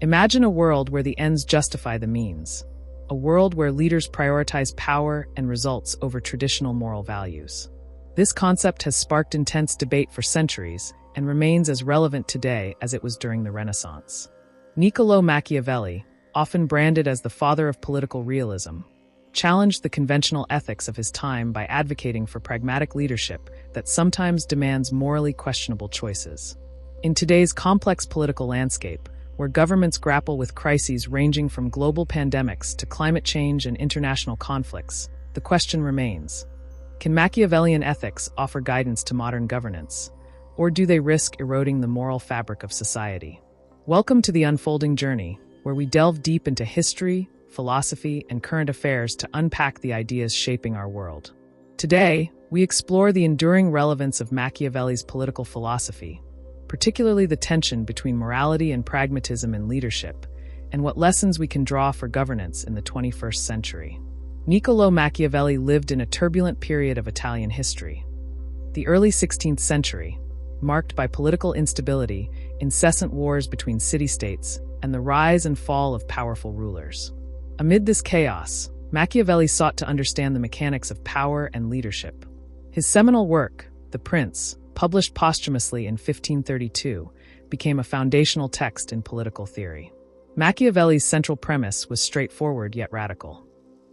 Imagine a world where the ends justify the means. A world where leaders prioritize power and results over traditional moral values. This concept has sparked intense debate for centuries and remains as relevant today as it was during the Renaissance. Niccolò Machiavelli, often branded as the father of political realism, challenged the conventional ethics of his time by advocating for pragmatic leadership that sometimes demands morally questionable choices. In today's complex political landscape, where governments grapple with crises ranging from global pandemics to climate change and international conflicts, the question remains: can Machiavellian ethics offer guidance to modern governance, or do they risk eroding the moral fabric of society? Welcome to the unfolding journey, where we delve deep into history, philosophy, and current affairs to unpack the ideas shaping our world. Today, we explore the enduring relevance of Machiavelli's political philosophy, particularly the tension between morality and pragmatism in leadership, and what lessons we can draw for governance in the 21st century. Niccolò Machiavelli lived in a turbulent period of Italian history. The early 16th century, marked by political instability, incessant wars between city-states, and the rise and fall of powerful rulers. Amid this chaos, Machiavelli sought to understand the mechanics of power and leadership. His seminal work, The Prince, published posthumously in 1532, became a foundational text in political theory. Machiavelli's central premise was straightforward yet radical.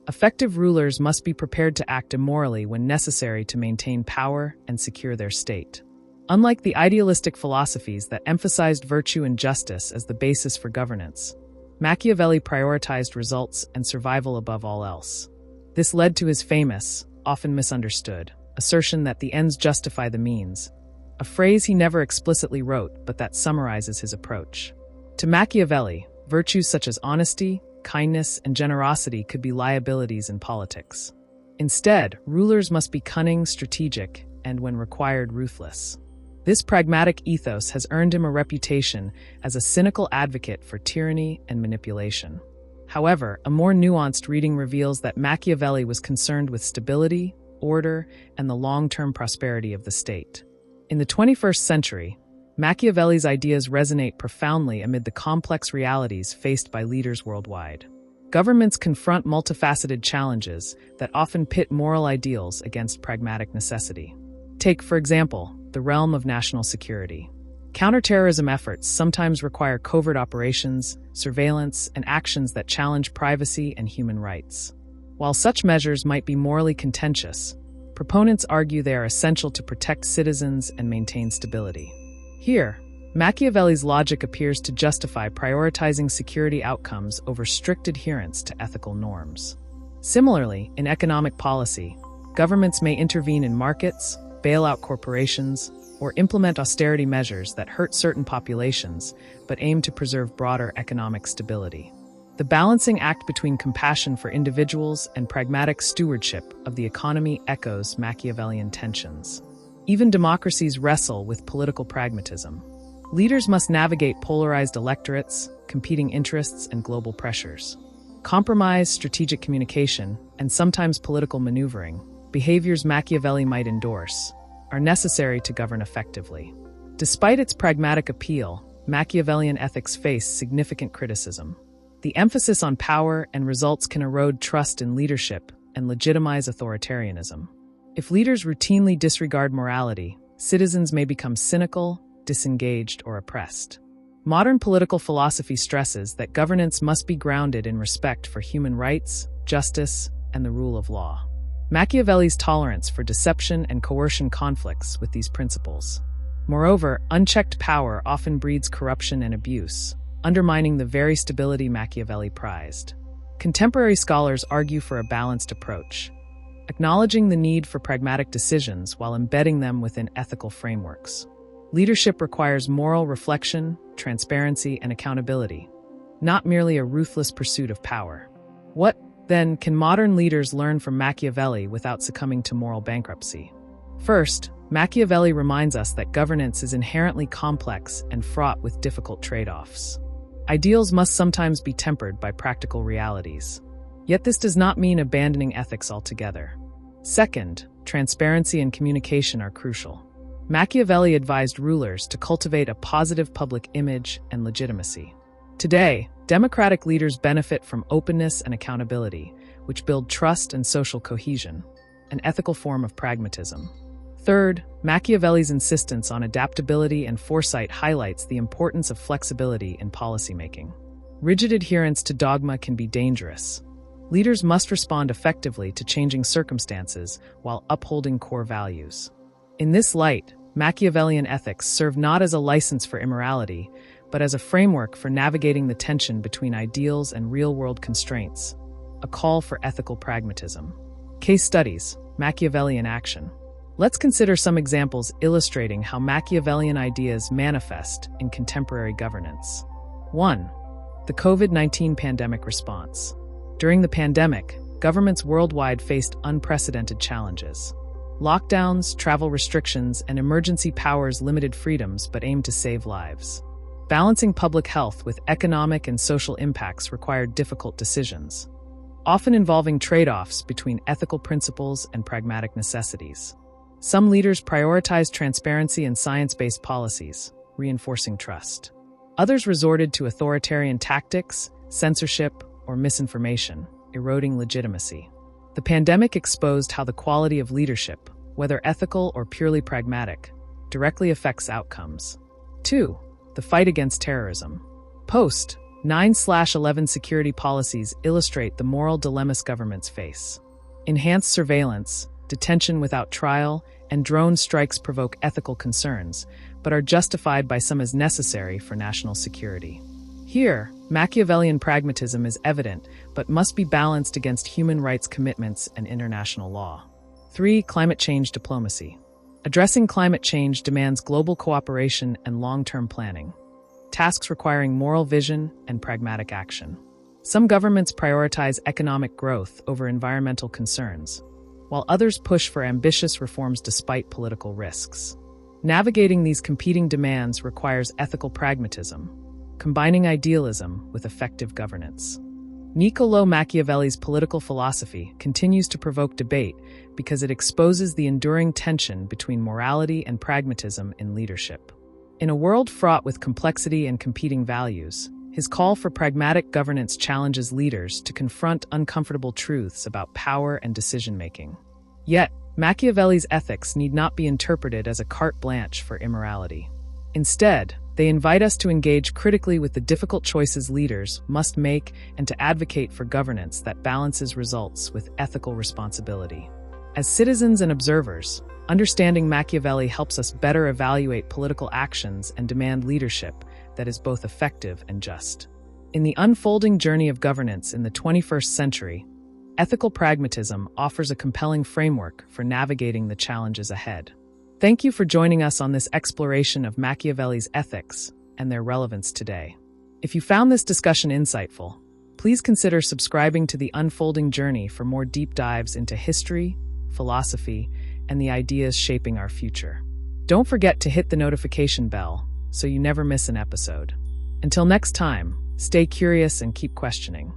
Effective rulers must be prepared to act immorally when necessary to maintain power and secure their state. Unlike the idealistic philosophies that emphasized virtue and justice as the basis for governance, Machiavelli prioritized results and survival above all else. This led to his famous, often misunderstood, assertion that the ends justify the means, a phrase he never explicitly wrote but that summarizes his approach. To Machiavelli, virtues such as honesty, kindness, and generosity could be liabilities in politics. Instead, rulers must be cunning, strategic, and, when required, ruthless. This pragmatic ethos has earned him a reputation as a cynical advocate for tyranny and manipulation. However, a more nuanced reading reveals that Machiavelli was concerned with stability, order, and the long-term prosperity of the state. In the 21st century, Machiavelli's ideas resonate profoundly amid the complex realities faced by leaders worldwide. Governments confront multifaceted challenges that often pit moral ideals against pragmatic necessity. Take, for example, the realm of national security. Counterterrorism efforts sometimes require covert operations, surveillance, and actions that challenge privacy and human rights. While such measures might be morally contentious, proponents argue they are essential to protect citizens and maintain stability. Here, Machiavelli's logic appears to justify prioritizing security outcomes over strict adherence to ethical norms. Similarly, in economic policy, governments may intervene in markets, bail out corporations, or implement austerity measures that hurt certain populations but aim to preserve broader economic stability. The balancing act between compassion for individuals and pragmatic stewardship of the economy echoes Machiavellian tensions. Even democracies wrestle with political pragmatism. Leaders must navigate polarized electorates, competing interests, and global pressures. Compromise, strategic communication, and sometimes political maneuvering, behaviors Machiavelli might endorse, are necessary to govern effectively. Despite its pragmatic appeal, Machiavellian ethics face significant criticism. The emphasis on power and results can erode trust in leadership and legitimize authoritarianism. If leaders routinely disregard morality, citizens may become cynical, disengaged, or oppressed. Modern political philosophy stresses that governance must be grounded in respect for human rights, justice, and the rule of law. Machiavelli's tolerance for deception and coercion conflicts with these principles. Moreover, unchecked power often breeds corruption and abuse, undermining the very stability Machiavelli prized. Contemporary scholars argue for a balanced approach, acknowledging the need for pragmatic decisions while embedding them within ethical frameworks. Leadership requires moral reflection, transparency, and accountability, not merely a ruthless pursuit of power. What, then, can modern leaders learn from Machiavelli without succumbing to moral bankruptcy? First, Machiavelli reminds us that governance is inherently complex and fraught with difficult trade-offs. Ideals must sometimes be tempered by practical realities. Yet this does not mean abandoning ethics altogether. Second, transparency and communication are crucial. Machiavelli advised rulers to cultivate a positive public image and legitimacy. Today, democratic leaders benefit from openness and accountability, which build trust and social cohesion, an ethical form of pragmatism. Third, Machiavelli's insistence on adaptability and foresight highlights the importance of flexibility in policymaking. Rigid adherence to dogma can be dangerous. Leaders must respond effectively to changing circumstances while upholding core values. In this light, Machiavellian ethics serve not as a license for immorality, but as a framework for navigating the tension between ideals and real-world constraints, a call for ethical pragmatism. Case studies: Machiavellian action. Let's consider some examples illustrating how Machiavellian ideas manifest in contemporary governance. 1. The COVID-19 pandemic response. During the pandemic, governments worldwide faced unprecedented challenges. Lockdowns, travel restrictions, and emergency powers limited freedoms but aimed to save lives. Balancing public health with economic and social impacts required difficult decisions, often involving trade-offs between ethical principles and pragmatic necessities. Some leaders prioritized transparency and science-based policies, reinforcing trust. Others resorted to authoritarian tactics, censorship, or misinformation, eroding legitimacy. The pandemic exposed how the quality of leadership, whether ethical or purely pragmatic, directly affects outcomes. 2. The fight against terrorism. Post 9/11 security policies illustrate the moral dilemmas governments face. Enhanced surveillance, detention without trial, and drone strikes provoke ethical concerns, but are justified by some as necessary for national security. Here, Machiavellian pragmatism is evident, but must be balanced against human rights commitments and international law. 3. Climate change diplomacy. Addressing climate change demands global cooperation and long-term planning, tasks requiring moral vision and pragmatic action. Some governments prioritize economic growth over environmental concerns, while others push for ambitious reforms despite political risks. Navigating these competing demands requires ethical pragmatism, combining idealism with effective governance. Niccolò Machiavelli's political philosophy continues to provoke debate because it exposes the enduring tension between morality and pragmatism in leadership. In a world fraught with complexity and competing values, his call for pragmatic governance challenges leaders to confront uncomfortable truths about power and decision-making. Yet, Machiavelli's ethics need not be interpreted as a carte blanche for immorality. Instead, they invite us to engage critically with the difficult choices leaders must make and to advocate for governance that balances results with ethical responsibility. As citizens and observers, understanding Machiavelli helps us better evaluate political actions and demand leadership that is both effective and just. In the unfolding journey of governance in the 21st century, ethical pragmatism offers a compelling framework for navigating the challenges ahead. Thank you for joining us on this exploration of Machiavelli's ethics and their relevance today. If you found this discussion insightful, please consider subscribing to The Unfolding Journey for more deep dives into history, philosophy, and the ideas shaping our future. Don't forget to hit the notification bell so you never miss an episode. Until next time, stay curious and keep questioning.